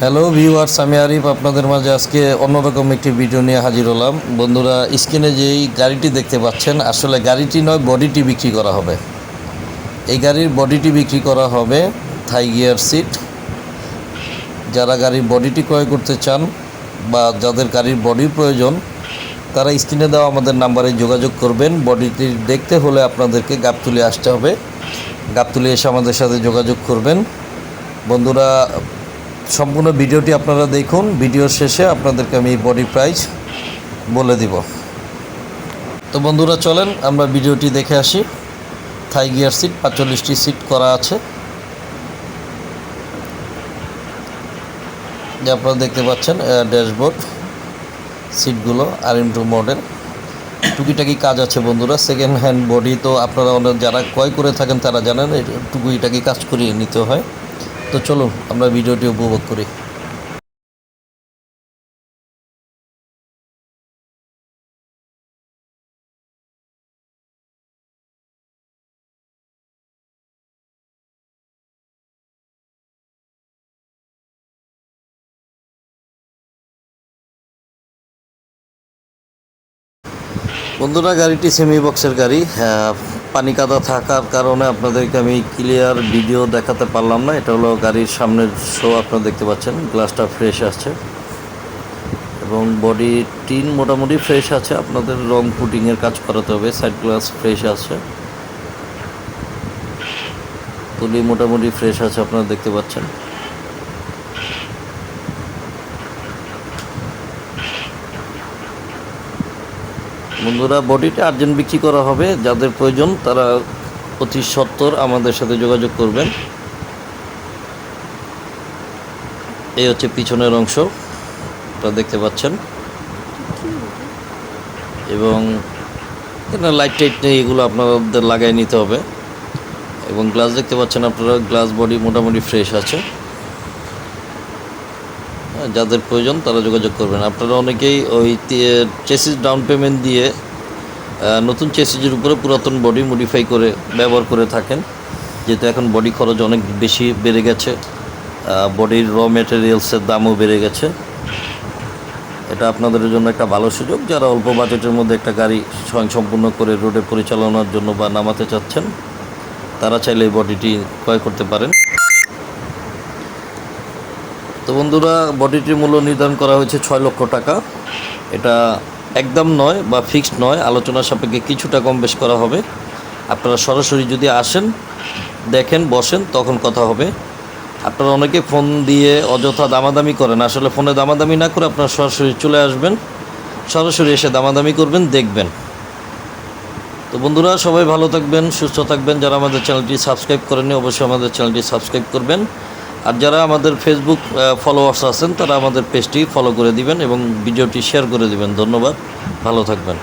Hello viewers, আমি আরিফ আপনাদের মাঝে আজকে অন্যরকম একটি ভিডিও নিয়ে হাজির হলাম। বন্ধুরা, স্ক্রিনে যেই গাড়িটি দেখতে পাচ্ছেন, আসলে গাড়িটি নয়, বডিটি বিক্রি করা হবে। এই গাড়ির বডিটি বিক্রি করা হবে থাই গিয়ার সিট। যারা গাড়ির বডিটি ক্রয় করতে চান বা যাদের গাড়ির বডির প্রয়োজন, তারা স্ক্রিনে দেওয়া আমাদের নাম্বারে যোগাযোগ করবেন। বডিটি দেখতে হলে আপনাদেরকে গাবতলী আসতে হবে। গাবতলী এসে আমাদের সাথে যোগাযোগ করবেন। বন্ধুরা, সম্পূর্ণ ভিডিওটি আপনারা দেখুন। ভিডিওর শেষে আপনাদেরকে আমি বডি প্রাইস বলে দিব। তো বন্ধুরা, চলেন আমরা ভিডিওটি দেখে আসি। থাই গিয়ার সিট 45টি সিট করা আছে, যে আপনারা দেখতে পাচ্ছেন। ড্যাশবোর্ড সিটগুলো RM2 মডেল। টুকিটাকি কাজ আছে বন্ধুরা। সেকেন্ড হ্যান্ড বডি তো আপনারা যারা ক্রয় করে থাকেন তারা জানেন, টুকিটাকি কাজ করিয়ে নিতে হয়। তো চলুন আমরা ভিডিওটি উপভোগ করি। বন্ধুরা, গাড়িটি সেমি বক্সের গাড়ি। পানি কাদা থাকার কারণে আপনাদেরকে আমি ক্লিয়ার ভিডিও দেখাতে পারলাম না। এটা হলো গাড়ির সামনের শো, আপনারা দেখতে পাচ্ছেন। গ্লাসটা ফ্রেশ আছে এবং বডি টিন মোটামুটি ফ্রেশ আছে। আপনাদের রং ফুটিংয়ের কাজ করাতে হবে। সাইড গ্লাস ফ্রেশ আছে, তুলি মোটামুটি ফ্রেশ আছে, আপনারা দেখতে পাচ্ছেন। বন্ধুরা, বডিটা আর্জেন্ট বিক্রি করা হবে। যাদের প্রয়োজন তারা অতি সত্বর আমাদের সাথে যোগাযোগ করবেন। এই হচ্ছে পিছনের অংশ, আপনারা দেখতে পাচ্ছেন। এবং লাইট টাইট নেই, এগুলো আপনাদের লাগাই নিতে হবে। এবং গ্লাস দেখতে পাচ্ছেন আপনারা, গ্লাস বডি মোটামুটি ফ্রেশ আছে। যাদের প্রয়োজন তারা যোগাযোগ করবেন। আপনারা অনেকেই ওই চেসিস ডাউন পেমেন্ট দিয়ে নতুন চেসিসের উপরে পুরাতন বডি মডিফাই করে ব্যবহার করে থাকেন, যেহেতু এখন বডি খরচ অনেক বেশি বেড়ে গেছে। বডির র ম্যাটেরিয়ালসের দামও বেড়ে গেছে। এটা আপনাদের জন্য একটা ভালো সুযোগ। যারা অল্প বাজেটের মধ্যে একটা গাড়ি স্বয়ংসম্পূর্ণ করে রোডে পরিচালনার জন্য বা নামাতে চাচ্ছেন, তারা চাইলে এই বডিটি ক্রয় করতে পারেন। তো বন্ধুরা, বডিটির মূল্য নির্ধারণ করা হয়েছে 6 লক্ষ টাকা। এটা একদম নয় বা ফিক্সড নয়, আলোচনার সাপেক্ষে কিছুটা কম বেশ করা হবে। আপনারা সরাসরি যদি আসেন, দেখেন, বসেন, তখন কথা হবে। আপনারা অনেকে ফোন দিয়ে অযথা দামাদামি করেন। আসলে ফোনে দামাদামি না করে আপনারা সরাসরি চলে আসবেন, সরাসরি এসে দামাদামি করবেন, দেখবেন। তো বন্ধুরা, সবাই ভালো থাকবেন, সুস্থ থাকবেন। যারা আমাদের চ্যানেলটি সাবস্ক্রাইব করেননি, অবশ্যই আমাদের চ্যানেলটি সাবস্ক্রাইব করবেন। আর যারা আমাদের ফেসবুক ফলোয়ার্স আছেন, তারা আমাদের পেজটি ফলো করে দিবেন এবং ভিডিওটি শেয়ার করে দিবেন। ধন্যবাদ, ভালো থাকবেন।